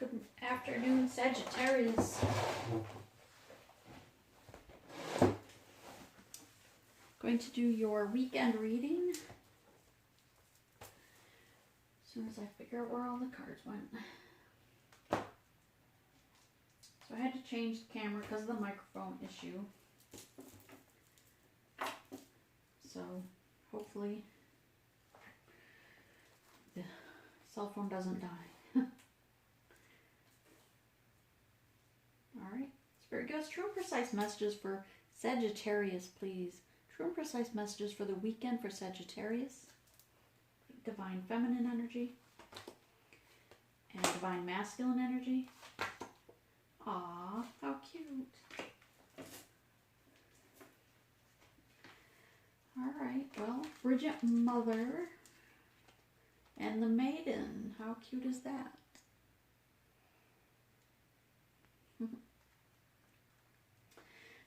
Good afternoon, Sagittarius. Going to do your weekend reading as soon as I figure out where all the cards went. So I had to change the camera because of the microphone issue. So hopefully the cell phone doesn't die. Alright, Spirit, give us true and precise messages for Sagittarius, please. True and precise messages for the weekend for Sagittarius. Divine feminine energy. And divine masculine energy. Aw, how cute. Alright, well, Bridget Mother and the Maiden. How cute is that?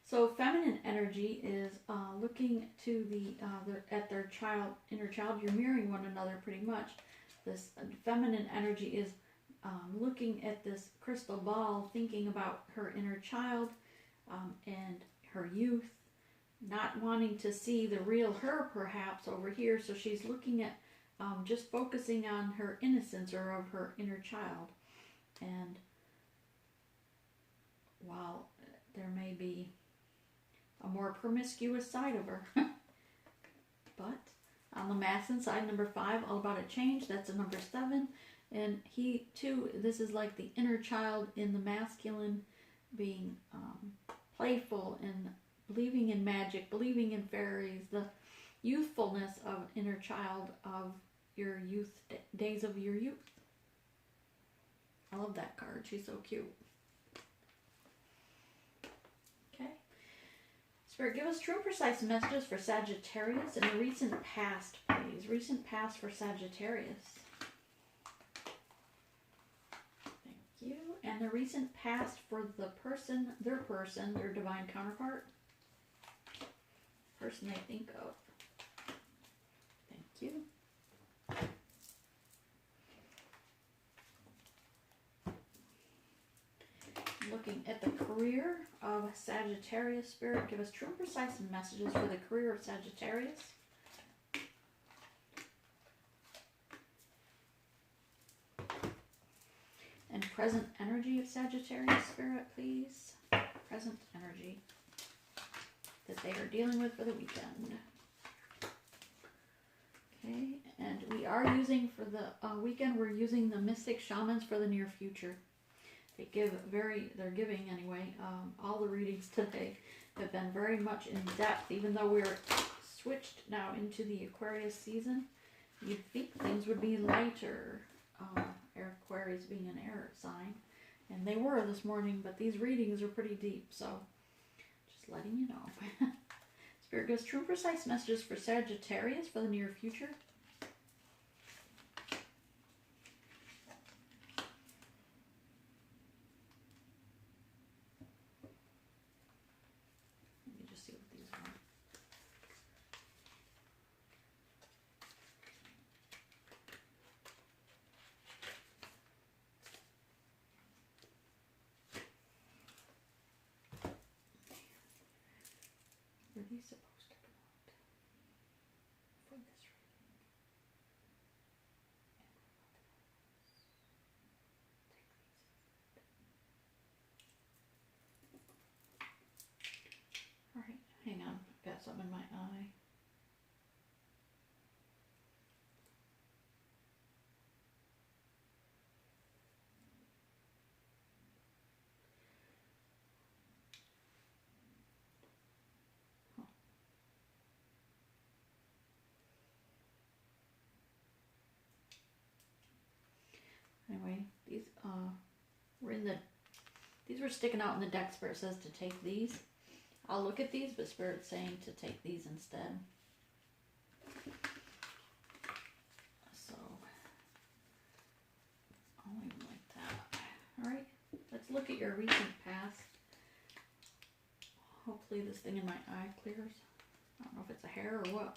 So feminine energy is looking to at their inner child. You're mirroring one another pretty much. This feminine energy is looking at this crystal ball, thinking about her inner child and her youth, not wanting to see the real her perhaps over here. So she's looking at just focusing on her innocence or of her inner child. And while there may be a more promiscuous side of her. But on the masculine side, number 5, all about a change, that's a number 7. And he too, this is like the inner child in the masculine, being playful and believing in magic, believing in fairies, the youthfulness of inner child of your youth, days of your youth. I love that card, she's so cute. Spirit, give us true and precise messages for Sagittarius in the recent past, please. Recent past for Sagittarius. Thank you. And the recent past for the person, their divine counterpart. Person they think of. Thank you. Looking at the career of Sagittarius. Spirit, give us true and precise messages for the career of Sagittarius. And present energy of Sagittarius, Spirit, please. Present energy that they are dealing with for the weekend. Okay, and we are using for the weekend, we're using the Mystic Shamans for the near future. They give they're giving anyway, all the readings today have been very much in depth, even though we're switched now into the Aquarius season. You'd think things would be lighter, Aquarius being an air sign, and they were this morning, but these readings are pretty deep, so just letting you know. Spirit gives true and precise messages for Sagittarius for the near future. Were these supposed to come out for this reading? Alright, hang on. I've got something in my eye. Anyway, these were sticking out in the deck. Spirit says to take these. I'll look at these, but Spirit's saying to take these instead. So I'll leave them like that. Alright, let's look at your recent past. Hopefully this thing in my eye clears. I don't know if it's a hair or what.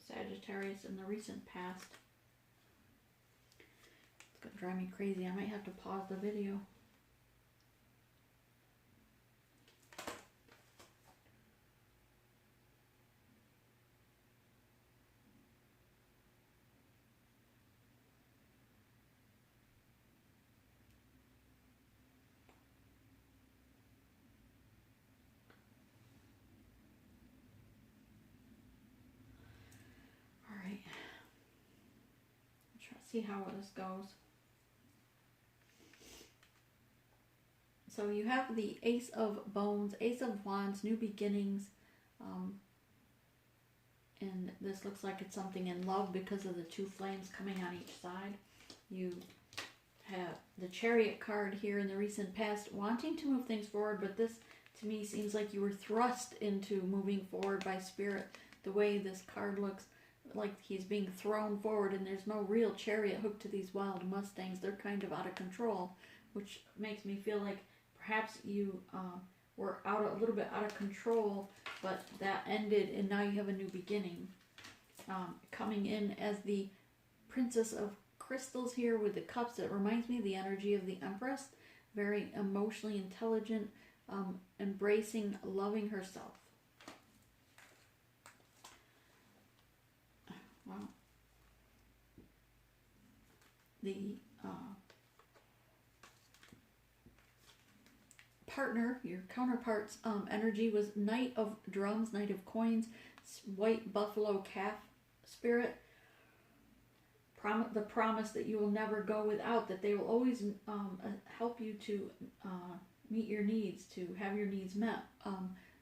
Sagittarius in the recent past. It's going to drive me crazy. I might have to pause the video. All right. Try to see how this goes. So you have the Ace of Bones, Ace of Wands, New Beginnings. And this looks like it's something in love because of the two flames coming on each side. You have the Chariot card here in the recent past, wanting to move things forward, but this to me seems like you were thrust into moving forward by Spirit. The way this card looks, like he's being thrown forward, and there's no real chariot hooked to these wild Mustangs. They're kind of out of control, which makes me feel like perhaps you were a little bit out of control, but that ended, and now you have a new beginning. Coming in as the Princess of Crystals here with the cups, it reminds me of the energy of the Empress, very emotionally intelligent, embracing, loving herself. Wow. The partner, your counterpart's energy was Knight of Drums, Knight of Coins, White Buffalo Calf Spirit. The promise that you will never go without, that they will always help you to meet your needs, to have your needs met.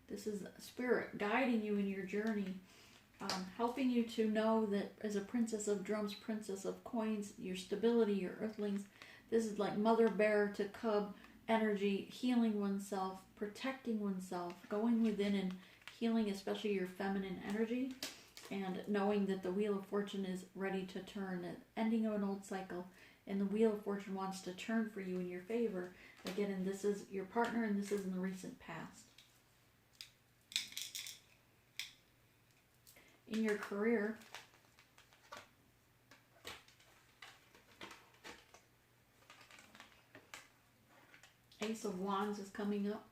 This is Spirit guiding you in your journey, helping you to know that as a Princess of Drums, Princess of Coins, your stability, your earthlings, this is like mother bear to cub energy, healing oneself, protecting oneself, going within and healing especially your feminine energy, and knowing that the Wheel of Fortune is ready to turn, an ending of an old cycle, and the Wheel of Fortune wants to turn for you in your favor. Again, and this is your partner, and this is in the recent past. In your career, Ace of Wands is coming up.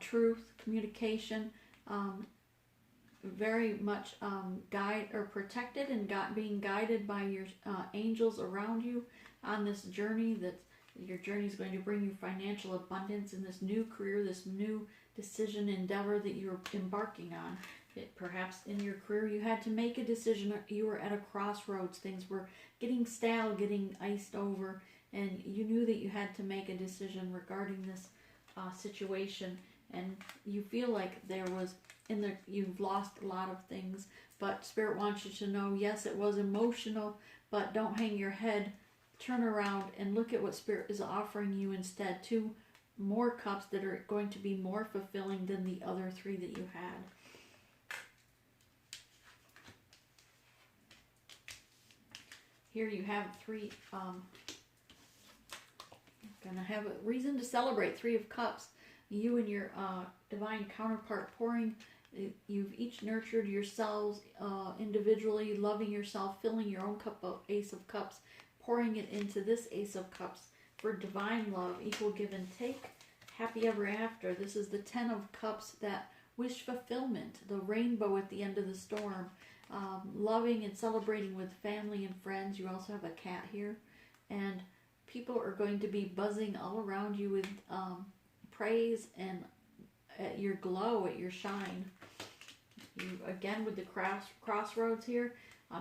Truth, communication, very much guide or protected and being guided by your angels around you on this journey. That your journey is going to bring you financial abundance in this new career, this new decision endeavor that you're embarking on. Perhaps in your career you had to make a decision. You were at a crossroads. Things were getting stale, getting iced over, and you knew that you had to make a decision regarding this situation. And you feel like you've lost a lot of things, but Spirit wants you to know, yes, it was emotional, but don't hang your head. Turn around and look at what Spirit is offering you instead. 2 more cups that are going to be more fulfilling than the other 3 that you had. Here you have 3, gonna have a reason to celebrate. 3 of Cups. You and your divine counterpart pouring. You've each nurtured yourselves individually, loving yourself, filling your own cup of Ace of Cups, pouring it into this Ace of Cups for divine love, equal give and take, happy ever after. This is the 10 of Cups, that wish fulfillment, the rainbow at the end of the storm, loving and celebrating with family and friends. You also have a cat here, and people are going to be buzzing all around you with praise and at your glow, at your shine. You, again, with the crossroads here,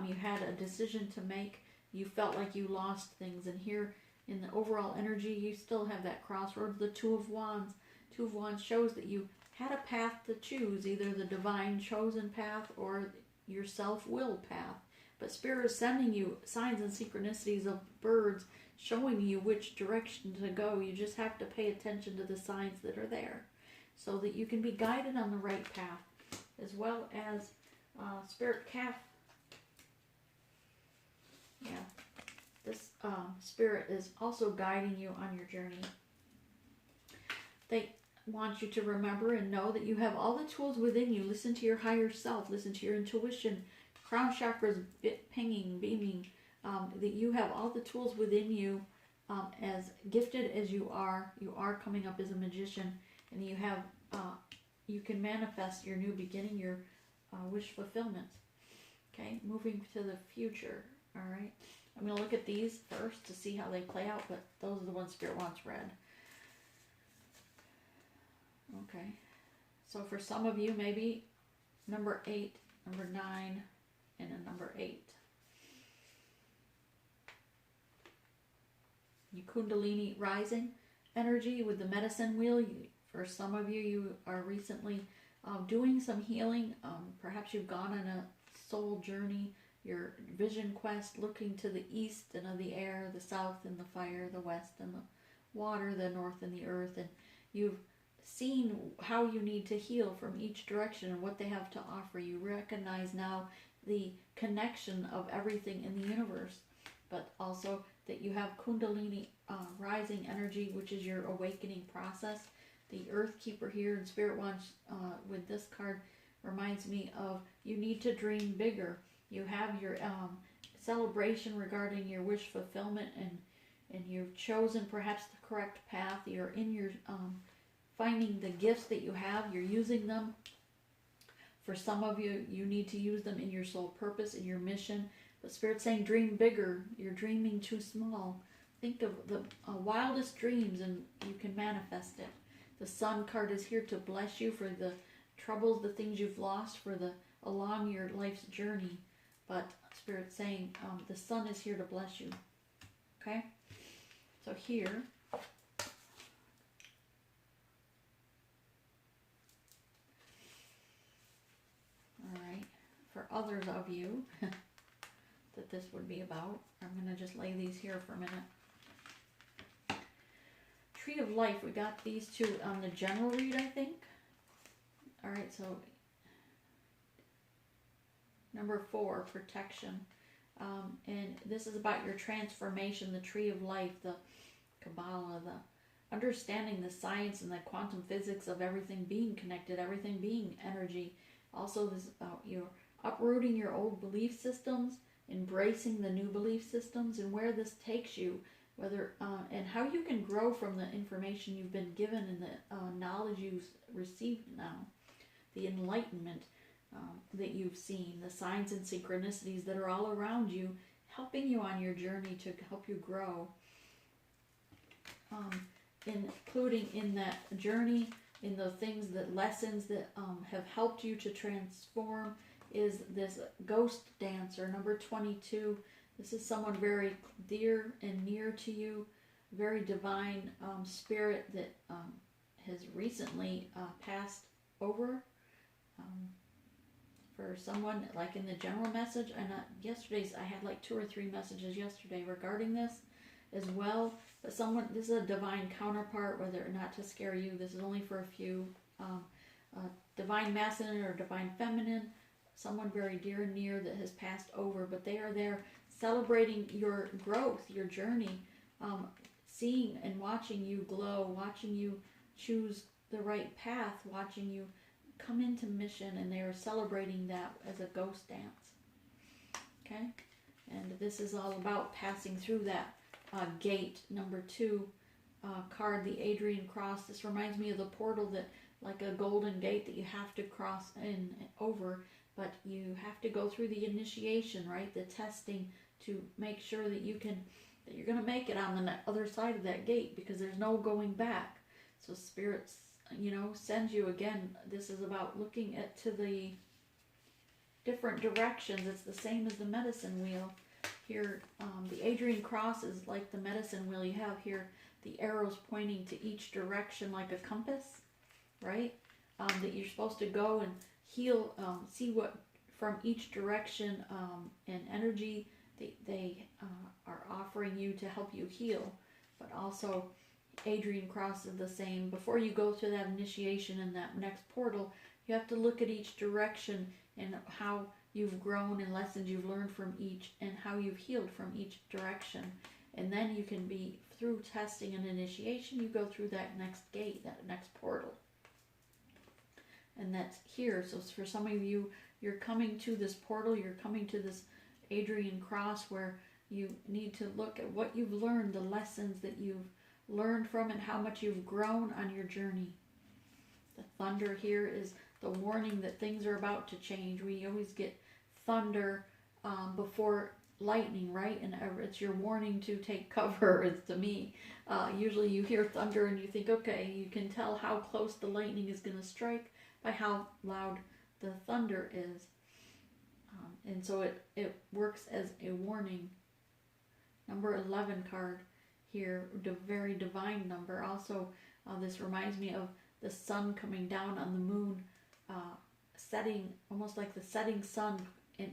you had a decision to make. You felt like you lost things, and here in the overall energy, you still have that crossroads. The 2 of Wands. 2 of Wands shows that you had a path to choose, either the divine chosen path or your self-will path. But Spirit is sending you signs and synchronicities of birds showing you which direction to go. You just have to pay attention to the signs that are there so that you can be guided on the right path, as well as Spirit Calf. Yeah, this Spirit is also guiding you on your journey. They want you to remember and know that you have all the tools within you. Listen to your higher self. Listen to your intuition. crown chakras pinging, beaming, that you have all the tools within you. As gifted as you are coming up as a magician, and you have, you can manifest your new beginning, your wish fulfillment. Okay, moving to the future. All right, I'm going to look at these first to see how they play out, but those are the ones Spirit wants read. Okay, so for some of you, maybe number 8, number 9, and a number 8. You Kundalini rising energy with the medicine wheel. For some of you, you are recently doing some healing. Perhaps you've gone on a soul journey, your vision quest, looking to the east and of the air, the south and the fire, the west and the water, the north and the earth, and you've seen how you need to heal from each direction and what they have to offer. You recognize now the connection of everything in the universe, but also that you have Kundalini rising energy, which is your awakening process. The Earth Keeper here in Spirit wants, with this card, reminds me of you need to dream bigger. You have your celebration regarding your wish fulfillment, and you've chosen perhaps the correct path. You're in your finding the gifts that you have. You're using them. For some of you, you need to use them in your soul purpose, in your mission. But Spirit's saying dream bigger. You're dreaming too small. Think of the wildest dreams and you can manifest it. The Sun card is here to bless you for the troubles, the things you've lost for along your life's journey. But Spirit's saying the Sun is here to bless you. Okay? So here, alright, for others of you that this would be about, I'm going to just lay these here for a minute. Tree of Life, we got these two on the general read, I think. Alright, so number 4, protection. And this is about your transformation, the Tree of Life, the Kabbalah, the understanding the science and the quantum physics of everything being connected, everything being energy. Also, this is about your uprooting your old belief systems, embracing the new belief systems, and where this takes you, whether and how you can grow from the information you've been given and the knowledge you've received now, the enlightenment that you've seen, the signs and synchronicities that are all around you, helping you on your journey to help you grow, including in that journey, in the things, that lessons that have helped you to transform, is this ghost dancer, number 22. This is someone very dear and near to you, very divine spirit that has recently passed over. For someone, like in the general message, I had like 2 or 3 messages yesterday regarding this as well. But someone, this is a divine counterpart, whether or not to scare you. This is only for a few. Divine masculine or divine feminine, someone very dear and near that has passed over, but they are there celebrating your growth, your journey, seeing and watching you glow, watching you choose the right path, watching you come into mission, and they are celebrating that as a ghost dance. Okay? And this is all about passing through that gate, number 2 card, the Adrian Cross. This reminds me of the portal, that like a golden gate that you have to cross in over, but you have to go through the initiation, right? The testing to make sure that you're going to make it on the other side of that gate, because there's no going back. So Spirit, sends you again. This is about looking to the different directions. It's the same as the medicine wheel. Here, the Adrian Cross is like the medicine wheel. You have here the arrows pointing to each direction like a compass, right? That you're supposed to go and heal, see what from each direction and energy they are offering you to help you heal. But also, Adrian Cross is the same. Before you go to that initiation and that next portal, you have to look at each direction and how you've grown and lessons you've learned from each, and how you've healed from each direction. And then you can be, through testing and initiation, you go through that next gate, that next portal. and that's here. So for some of you, you're coming to this portal, you're coming to this Adrian cross where you need to look at what you've learned, the lessons that you've learned from, and how much you've grown on your journey. The thunder here is the warning that things are about to change. We always get thunder before lightning, right? And it's your warning to take cover. It's to me. Usually you hear thunder and you think, okay, you can tell how close the lightning is going to strike by how loud the thunder is. And so it works as a warning. Number 11 card here, the very divine number. Also, this reminds me of the sun coming down on the moon, setting, almost like the setting sun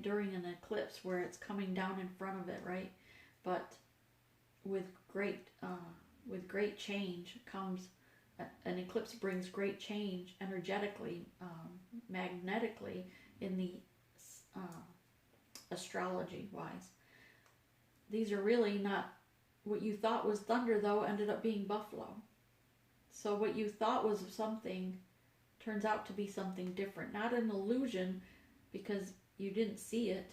during an eclipse where it's coming down in front of it, right? But with great change comes, an eclipse brings great change energetically, magnetically in the astrology wise. These are really not what you thought was thunder, though, ended up being buffalo. So what you thought was something turns out to be something different. Not an illusion, because you didn't see it,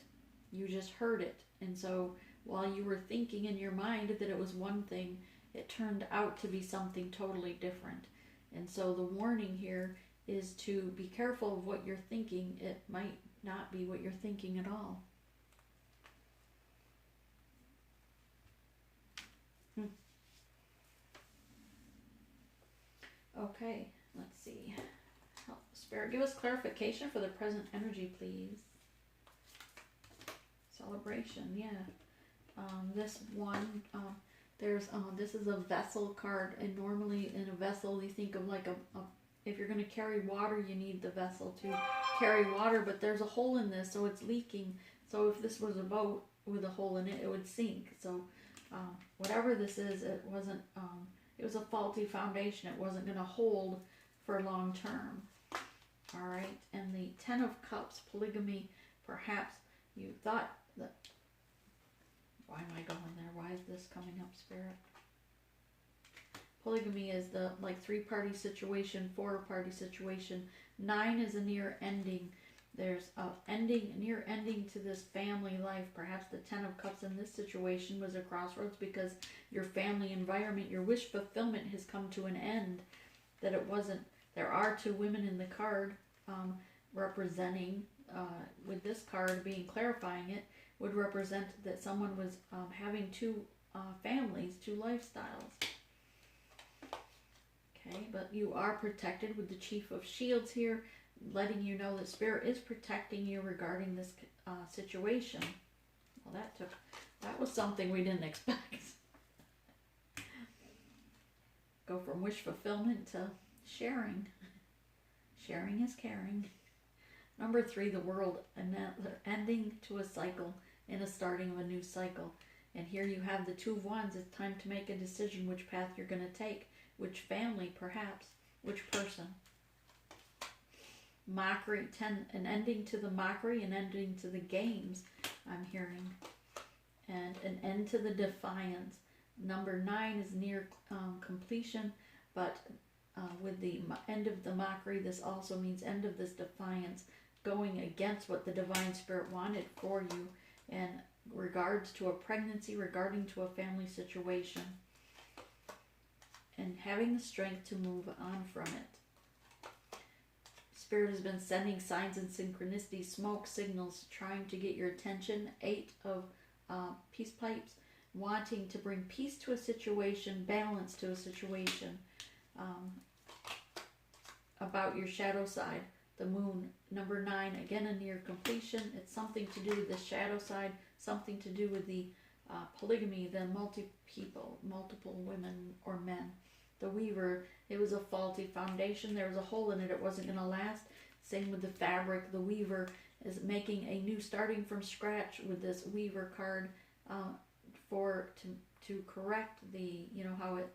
you just heard it. And so while you were thinking in your mind that it was one thing, it turned out to be something totally different. And so the warning here is to be careful of what you're thinking. It might not be what you're thinking at all. Okay, let's see. Spirit, give us clarification for the present energy, please. Celebration, yeah. This one, this is a vessel card, and normally in a vessel you think of like if you're going to carry water, you need the vessel to carry water, but there's a hole in this, so it's leaking. So if this was a boat with a hole in it, it would sink. So whatever this is, it wasn't, it was a faulty foundation. It wasn't going to hold for long term. All right, and the 10 of Cups, polygamy, perhaps you thought that, why am I going there? Why is this coming up, Spirit? Polygamy is the like 3-party situation, 4-party situation. 9 is a near ending. There's a near ending to this family life. Perhaps the 10 of Cups in this situation was a crossroads because your family environment, your wish fulfillment has come to an end. That it wasn't. There are 2 women in the card representing, with this card being clarifying it, would represent that someone was having 2 families, 2 lifestyles. Okay, but you are protected with the Chief of Shields here, letting you know that Spirit is protecting you regarding this situation. Well, that was something we didn't expect. Go from wish fulfillment to sharing. Sharing is caring. Number 3, the World, another ending to a cycle and a starting of a new cycle. And here you have the 2 of Wands. It's time to make a decision which path you're going to take, which family, perhaps, which person. Mockery, 10, an ending to the mockery, an ending to the games, I'm hearing. And an end to the defiance. Number 9 is near completion, but with the end of the mockery, this also means end of this defiance, going against what the Divine Spirit wanted for you in regards to a pregnancy, regarding to a family situation, and having the strength to move on from it. Spirit has been sending signs and synchronicity, smoke signals, trying to get your attention. 8 of peace pipes, wanting to bring peace to a situation, balance to a situation. About your shadow side, the Moon, number 9, again a near completion. It's something to do with the shadow side, something to do with the polygamy, the multiple women or men. The Weaver, it was a faulty foundation. There was a hole in it. It wasn't going to last. Same with the fabric. The Weaver is making a new, starting from scratch with this Weaver card to correct the, you know, how it,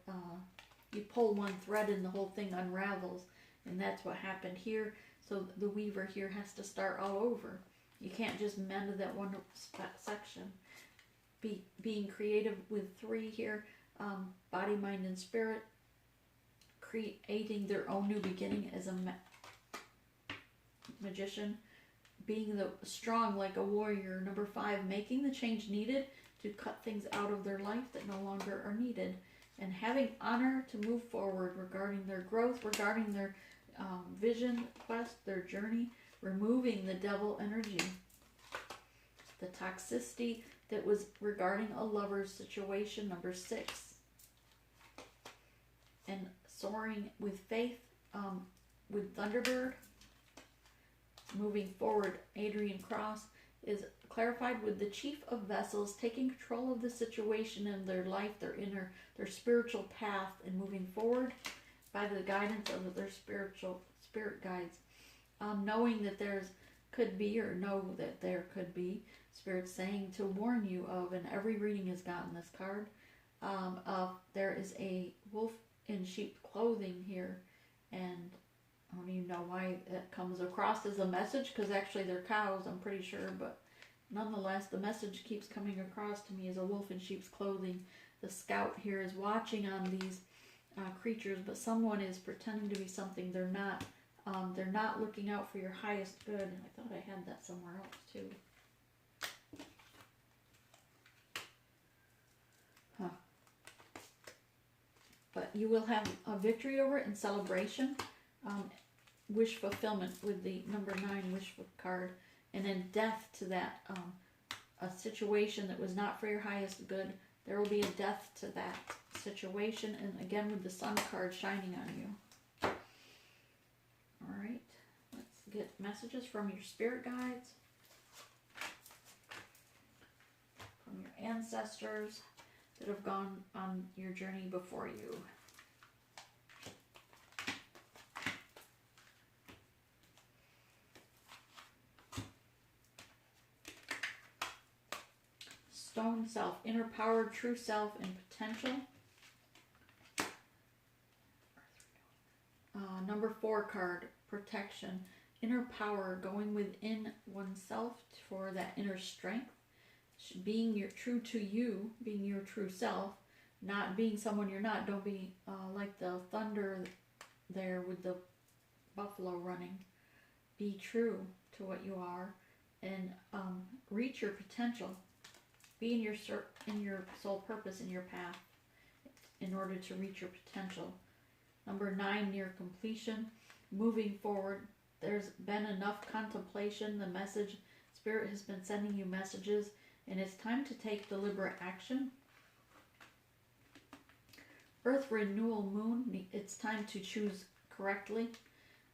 you pull one thread and the whole thing unravels. And that's what happened here. So the Weaver here has to start all over. You can't just mend that one section. Being creative with 3 here, body, mind, and spirit, creating their own new beginning as a Magician, being the strong like a warrior. Number 5, making the change needed to cut things out of their life that no longer are needed, and having honor to move forward regarding their growth, regarding their vision, quest, their journey, removing the devil energy, the toxicity that was regarding a lover's situation. Number 6, and soaring with faith, with Thunderbird, moving forward. Adrian Cross is clarified with the chief of vessels, taking control of the situation in their life, their spiritual path, and moving forward by the guidance of their spirit guides. Knowing that there's could be, or know that there could be spirits saying to warn you of, and every reading has gotten this card, there is a wolf in sheep clothing here, and I don't even know why it comes across as a message, because actually they're cows, I'm pretty sure, but nonetheless, the message keeps coming across to me as a wolf in sheep's clothing. The scout here is watching on these creatures, but someone is pretending to be something they're not. They're not looking out for your highest good. And I thought I had that somewhere else too. But you will have a victory over it and celebration. Wish fulfillment with the number 9 wish card. And then death to that. A situation that was not for your highest good. There will be a death to that situation. And again with the sun card shining on you. Alright. Let's get messages from your spirit guides. From your ancestors that have gone on your journey before you. Stone self, inner power, true self, and potential. Number 4 card, protection, inner power, going within oneself for that inner strength. Being true to you, being your true self, not being someone you're not. Don't be like the thunder there with the buffalo running. Be true to what you are, and reach your potential. Be in your soul purpose, in your path, in order to reach your potential. Number 9, near completion, moving forward. There's been enough contemplation. The message, Spirit has been sending you messages, and it's time to take deliberate action. Earth renewal moon, it's time to choose correctly.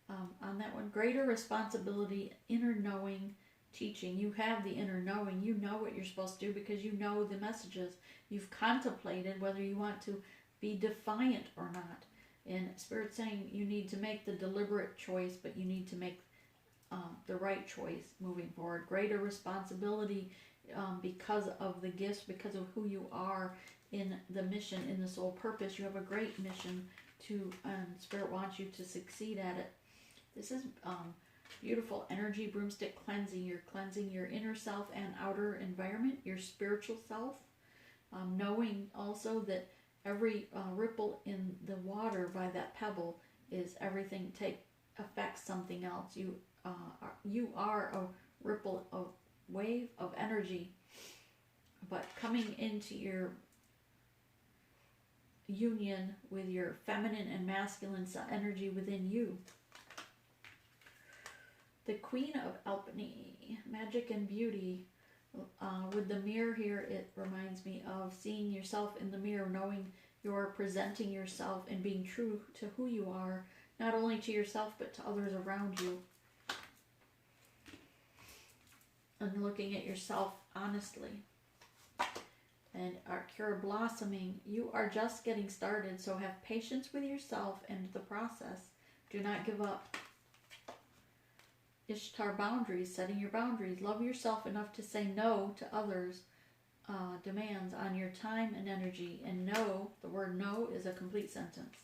On that one, greater responsibility, inner knowing, teaching. You have the inner knowing. You know what you're supposed to do because you know the messages. You've contemplated whether you want to be defiant or not. And Spirit's saying you need to make the deliberate choice, but you need to make the right choice moving forward. Greater responsibility because of the gifts, because of who you are in the mission, in the soul purpose. You have a great mission and Spirit wants you to succeed at it. This is beautiful energy, broomstick cleansing. You're cleansing your inner self and outer environment, your spiritual self. Knowing also that every ripple in the water by that pebble is everything affects something else. You are a ripple, a wave of energy, but coming into your union with your feminine and masculine energy within you. The Queen of Alchemy, magic and beauty. With the mirror here, it reminds me of seeing yourself in the mirror, knowing you're presenting yourself and being true to who you are, not only to yourself but to others around you. And looking at yourself honestly. And our cure blossoming, you are just getting started, so have patience with yourself and the process. Do not give up. Ishtar boundaries, setting your boundaries. Love yourself enough to say no to others' demands on your time and energy. And no, the word no is a complete sentence.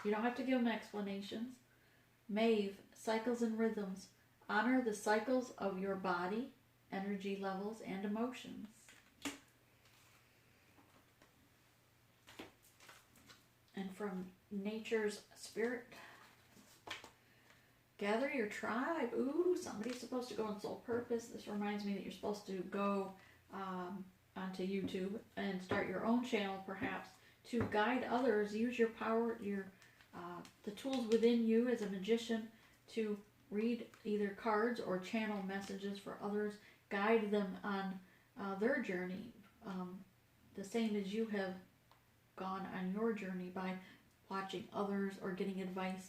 You don't have to give them explanations. Maeve, cycles and rhythms. Honor the cycles of your body, energy levels, and emotions. And from nature's spirit, Gather your tribe. Ooh, somebody's supposed to go on soul purpose. This reminds me that you're supposed to go onto YouTube and start your own channel, perhaps, to guide others. Use your power, the tools within you as a magician to read either cards or channel messages for others. Guide them on their journey, the same as you have gone on your journey by watching others or getting advice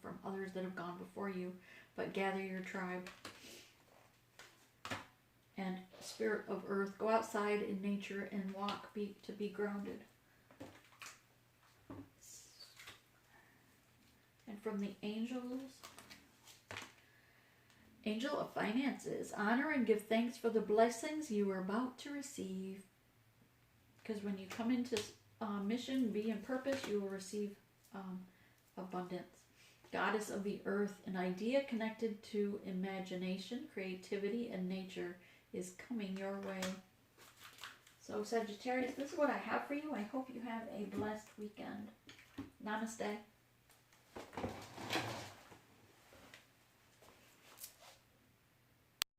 from others that have gone before you. But gather your tribe. And spirit of earth, go outside in nature and walk to be grounded. And from the angels, angel of finances, honor and give thanks for the blessings you are about to receive. Because when you come into mission, be in purpose, you will receive abundance. Goddess of the earth, an idea connected to imagination, creativity, and nature is coming your way. So Sagittarius, this is what I have for you. I hope you have a blessed weekend. Namaste.